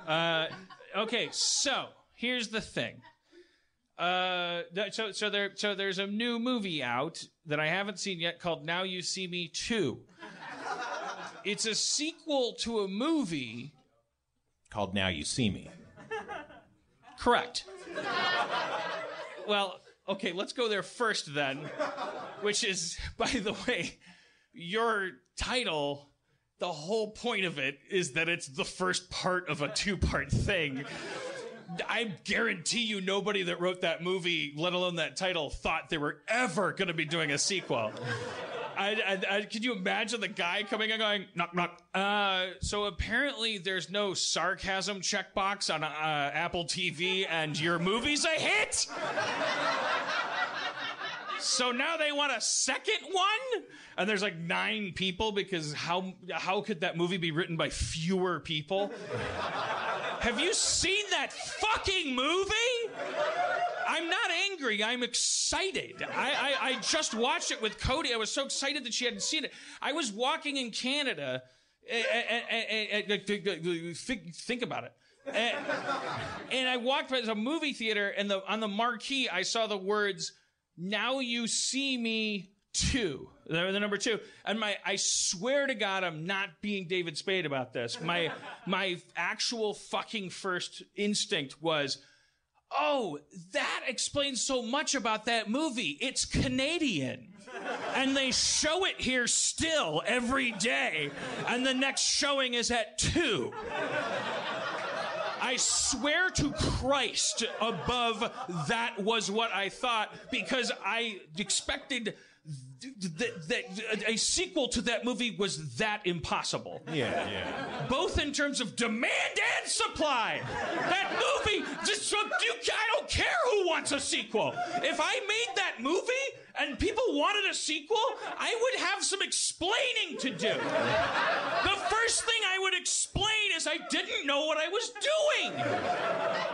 Okay, so here's the thing. So there's a new movie out that I haven't seen yet called Now You See Me 2. It's a sequel to a movie called Now You See Me. Correct. Well, okay, let's go there first then, which is, by the way, your title, the whole point of it is that it's the first part of a two-part thing. I guarantee you nobody that wrote that movie, let alone that title, thought they were ever going to be doing a sequel. Could you imagine the guy coming and going, knock, knock? So apparently there's no sarcasm checkbox on Apple TV and your movie's a hit? So now they want a second one? And there's like 9 people because how could that movie be written by fewer people? Have you seen that fucking movie? I'm not angry. I'm excited. I just watched it with Cody. I was so excited that she hadn't seen it. I was walking in Canada. Think about it. And I walked by a movie theater, and on the marquee, I saw the words, Now You See Me 2. The number 2. And I swear to God, I'm not being David Spade about this. My actual fucking first instinct was, oh, that explains so much about that movie. It's Canadian. And they show it here still every day. And the next showing is at 2. I swear to Christ above that was what I thought, because I expected that a sequel to that movie was that impossible. Yeah. Both in terms of demand and supply. That movie, I don't care who wants a sequel. If I made that movie and people wanted a sequel, I would have some explaining to do. The first thing I would explain is I didn't know what I was doing.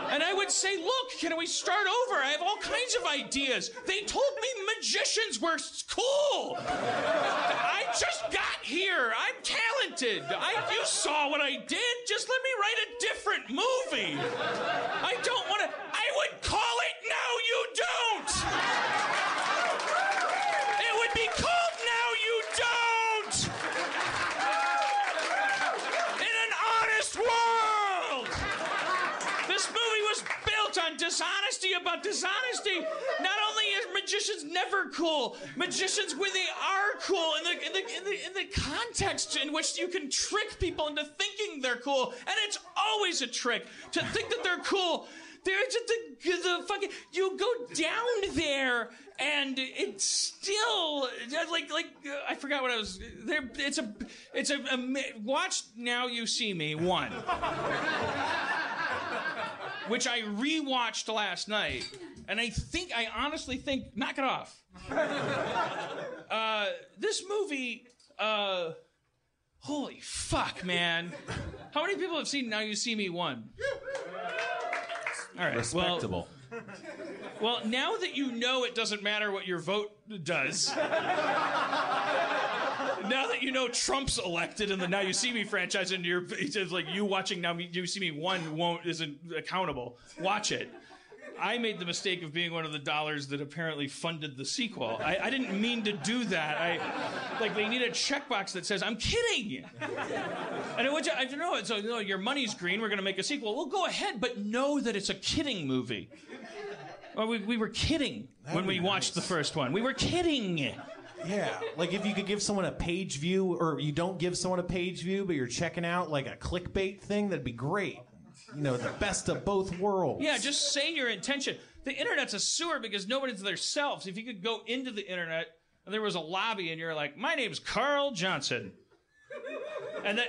And I would say, look, can we start over? I have all kinds of ideas. They told me magicians were cool. I just got here. I'm talented. You saw what I did. Just let me write a different movie. I don't want to. I would call it Now You Don't. It would be called Now You Don't. In an honest world. This movie was built on dishonesty about dishonesty. Not only are magicians never cool, magicians when they are cool in the context in which you can trick people into thinking they're cool, and it's always a trick to think that they're cool. They're just the fucking. You go down there, and it's still like I forgot what I was. There, it's a watch Now You See Me 1. Which I rewatched last night, and I honestly think, knock it off. This movie, holy fuck, man. How many people have seen Now You See Me 1? All right, respectable. Well, now that you know it doesn't matter what your vote does, now that you know Trump's elected in the Now You See Me franchise, and it's like you watching Now You See Me 1 isn't accountable. Watch it. I made the mistake of being one of the dollars that apparently funded the sequel. I didn't mean to do that. They need a checkbox that says, I'm kidding. And I don't know, so your money's green, we're going to make a sequel. Well, go ahead, but know that it's a kidding movie. Well, we were kidding when we watched the first one. We were kidding. Yeah, like if you could give someone a page view, or you don't give someone a page view, but you're checking out like a clickbait thing, that'd be great. You know, the best of both worlds. Yeah, just say your intention. The internet's a sewer because nobody's themselves. If you could go into the internet and there was a lobby and you're like, my name's Carl Johnson. And then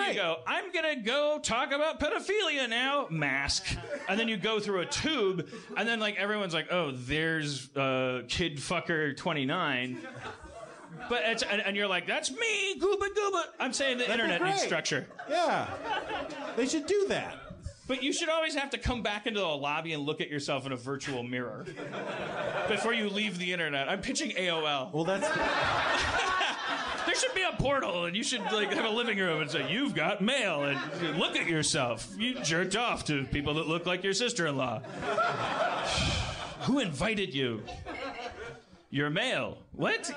you go, I'm going to go talk about pedophilia now, mask. And then you go through a tube, and then everyone's like, oh, there's kid fucker 29. But and you're like, that's me, gooba gooba. I'm saying the internet needs structure. Yeah. They should do that. But you should always have to come back into the lobby and look at yourself in a virtual mirror before you leave the internet. I'm pitching AOL. Well, that's... There should be a portal, and you should like have a living room and say, "You've got mail," and look at yourself. You jerked off to people that look like your sister-in-law. Who invited you? You're male. What?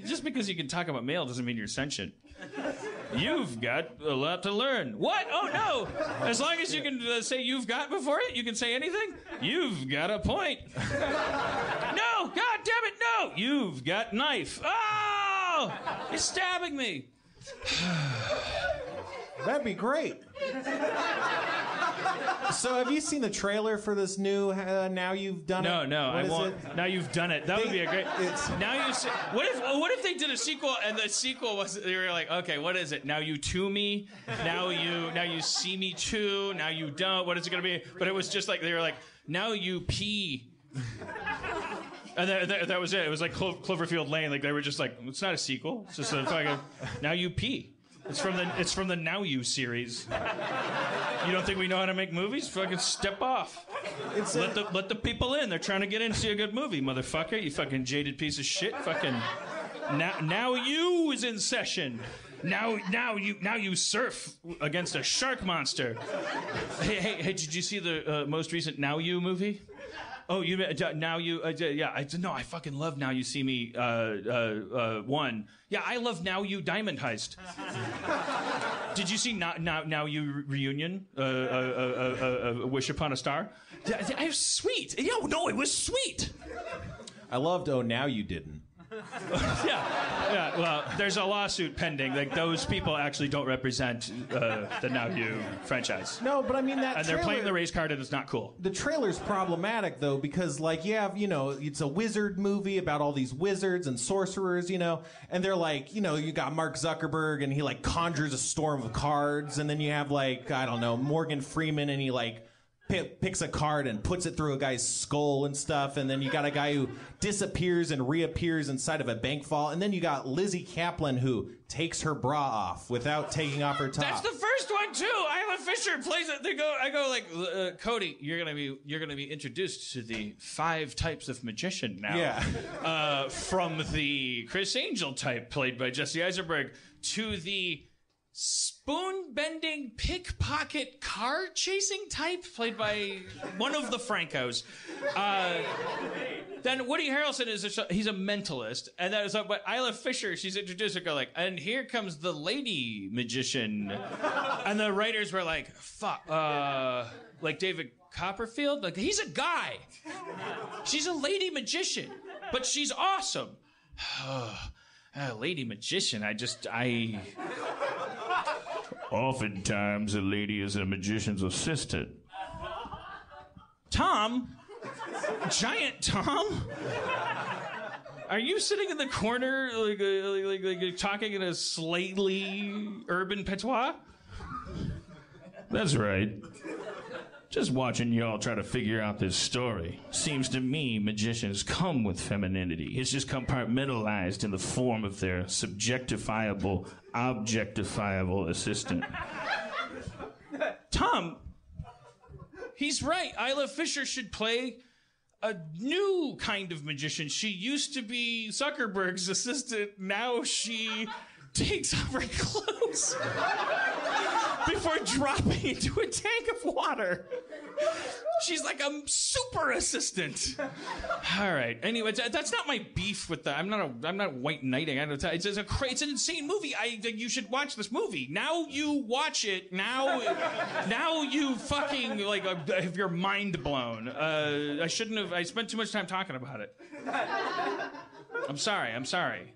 Just because you can talk about mail doesn't mean you're sentient. You've got a lot to learn. What? Oh, no. As long as you can say "you've got" before it, you can say anything. You've got a point. No, God damn it, no. You've got knife. Oh, you're stabbing me. That'd be great. So have you seen the trailer for this new Now You've Done It? No, I won't. Now You've Done It. That would be a great. Now you. What if they did a sequel and the sequel was they were like, okay, what is it? Now you to me. Now you see me too. Now you don't. What is it gonna be? But it was just like they were like, now you pee. And that was it. It was like Cloverfield Lane. Like they were just like, it's not a sequel. It's just a fucking Now You Pee. It's from the Now You series. You don't think we know how to make movies? Fucking step off. Let the people in. They're trying to get in and see a good movie, motherfucker. You fucking jaded piece of shit. Fucking Now You is in session. Now you surf against a shark monster. Hey, did you see the most recent Now You movie? Oh, you Now You? Yeah, I fucking love Now You See Me. One. Yeah, I love Now You Diamond Heist. Did you see Now You Reunion? Wish Upon a Star. I was sweet. No, it was sweet. I loved Oh Now You Didn't. Yeah. Well, there's a lawsuit pending. Like those people actually don't represent the Now You franchise. No, but I mean that. And they're playing the race card, and it's not cool. The trailer's problematic though because like you have it's a wizard movie about all these wizards and sorcerers and they're like you got Mark Zuckerberg and he like conjures a storm of cards and then you have like I don't know Morgan Freeman and he like picks a card and puts it through a guy's skull and stuff, and then you got a guy who disappears and reappears inside of a bank vault, and then you got Lizzie Kaplan who takes her bra off without taking off her top. That's the first one too. Isla Fisher plays it. I go like, Cody, you're gonna be introduced to the 5 types of magician now. Yeah. From the Chris Angel type played by Jesse Eisenberg to the spoon-bending, pickpocket, car-chasing type, played by one of the Francos. Then Woody Harrelson he's a mentalist, and that is but Isla Fisher, she's introduced to go like, and here comes the lady magician, and the writers were like, fuck, like David Copperfield, like he's a guy, she's a lady magician, but she's awesome. Lady magician, Oftentimes, a lady is a magician's assistant. Tom? Giant Tom? Are you sitting in the corner, like talking in a slightly urban patois? That's right. Just watching y'all try to figure out this story. Seems to me magicians come with femininity. It's just compartmentalized in the form of their subjectifiable, objectifiable assistant. Tom, he's right. Isla Fisher should play a new kind of magician. She used to be Zuckerberg's assistant. Now she takes off her clothes before dropping into a tank of water. She's like a super assistant. All right. Anyway, that's not my beef with that. I'm not white knighting. It's an insane movie. You should watch this movie. Now you watch it. Now you fucking have your mind blown. I shouldn't have. I spent too much time talking about it. I'm sorry.